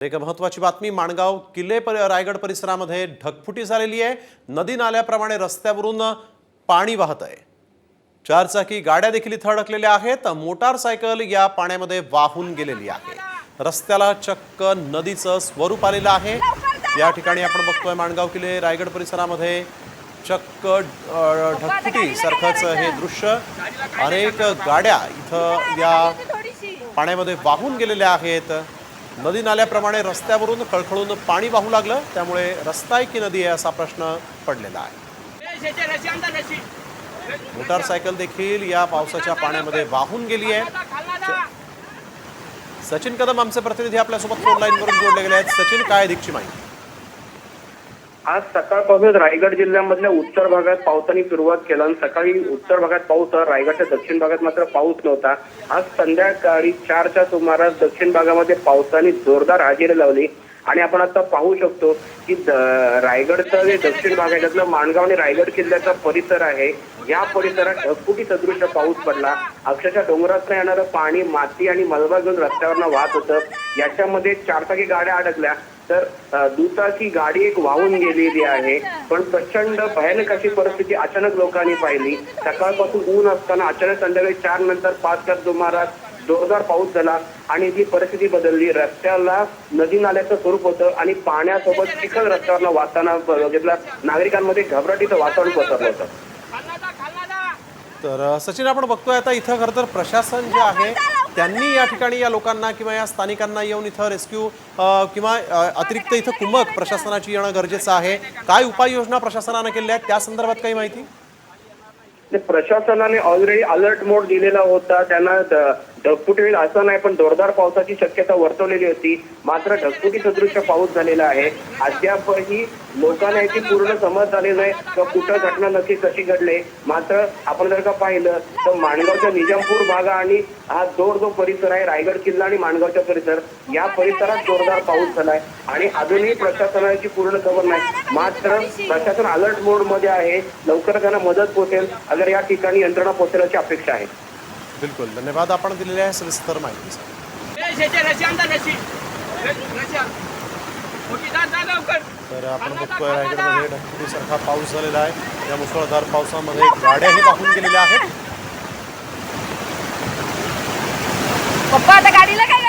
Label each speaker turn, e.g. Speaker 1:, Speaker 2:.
Speaker 1: एक महत्त्वाची बातमी माणगाव किल्ले रायगड परिसरामध्ये ढगफुटी झालेली आहे। नदी नाल्याप्रमाणे रस्त्यावरून पाणी वाहत आहे। चारचाकी गाड्या देखील इथे अडकलेल्या आहेत। मोटारसायकल या पाण्यामध्ये वाहून गेलेली आहे। रस्त्याला चक्क नदीचं स्वरूप आलेलं आहे। या ठिकाणी आपण बघतोय माणगाव किल्ले रायगड परिसरामध्ये चक्क ढगफुटी सारखंच हे दृश्य। अनेक गाड्या इथं या पाण्यामध्ये वाहून गेलेल्या आहेत। नदी नाल्याप्रमाणे रस्त्यावरून खळखळून पाणी वाहू लागलं, त्यामुळे रस्ता आहे की नदी आहे असा प्रश्न पडलेला आहे। मोटारसायकल देखील या पावसाच्या पाण्यामध्ये वाहून गेली आहे। सचिन कदम आमचे प्रतिनिधी आपल्यासोबत फोन लाईनवरून जोडले गेले आहेत। सचिन, काय अधिकची माहिती?
Speaker 2: आज सकाळपासून रायगड जिल्ह्यामधल्या उत्तर भागात पावसाने सुरुवात केला आणि सकाळी उत्तर भागात पाऊस, रायगडच्या दक्षिण भागात मात्र पाऊस नव्हता। आज संध्याकाळी 4च्या सुमारास दक्षिण भागामध्ये पावसाने जोरदार हजेरी लावली आणि आपण आता पाहू शकतो की रायगडचा जे दक्षिण भाग आहे त्यातला माणगाव आणि रायगड किल्ल्याचा परिसर आहे, या परिसरात ढगफुटी सदृश पाऊस पडला। अक्षरशः डोंगरातनं येणारं पाणी माती आणि मलबा घेऊन रस्त्यावरनं वाहत होतं। याच्यामध्ये चारचाकी गाड्या अडकल्या तर दुचाकी गाडी एक वाहून गेलेली आहे। पण प्रचंड भयानक अशी परिस्थिती अचानक लोकांनी पाहिली। सकाळपासून ऊन असताना अचानक संध्याकाळी 4 नंतर 5च्या सुमारास जोरदार पाऊस झाला आणि ती परिस्थिती बदलली। रस्त्याला नदी नाल्याचं स्वरूप होतं आणि पाण्यासोबत चिखल रस्त्यावरनं वाहताना बघितलं। नागरिकांमध्ये घबराटीचं वातावरण पसरलं होतं।
Speaker 1: तर सचिन, आपण बघतोय आता इथं खरं तर प्रशासन जे आहे त्यांनी या ठिकाणी या लोकांना किंवा या स्थानिकांना येऊन इथं रेस्क्यू किंवा अतिरिक्त इथं कुमक प्रशासनाची येणं गरजेचं आहे। काय उपाययोजना प्रशासनाने केल्या आहेत त्या संदर्भात काही माहिती?
Speaker 2: प्रशासनाने ऑलरेडी अलर्ट मोड दिलेला होता। त्यांना ढगफुटी होईल असं नाही, पण जोरदार पावसाची शक्यता वर्तवलेली होती। मात्र ढगफुटी सदृश पाऊस झालेला आहे। अद्यापही लोकांना याची पूर्ण समज झाली नाही किंवा कुठं घटना नक्की कशी घडली। मात्र आपण जर का पाहिलं तर माणगावच्या निजामपूर भाग आणि हा जो परिसर आहे रायगड किल्ला आणि माणगावचा परिसर, या परिसरात जोरदार पाऊस झालाय आणि अजूनही प्रशासनाची पूर्ण खबर नाही। मात्र प्रशासन अलर्ट मोड मध्ये आहे। लवकर त्यांना मदत पोहोचेल अगर या ठिकाणी यंत्रणा पोहोचण्याची अपेक्षा आहे।
Speaker 1: बिलकुल, धन्यवाद आपण दिलेल्या आहे सविस्तर माहितीसाठी। तर आपण बघतोय रायगडमध्ये ढगफुटीसारखा पाऊस झालेला आहे। या मुसळधार पावसामध्ये गाड्याही वाहून गेलेल्या आहेत।
Speaker 3: पप्पा आता गाडीला काय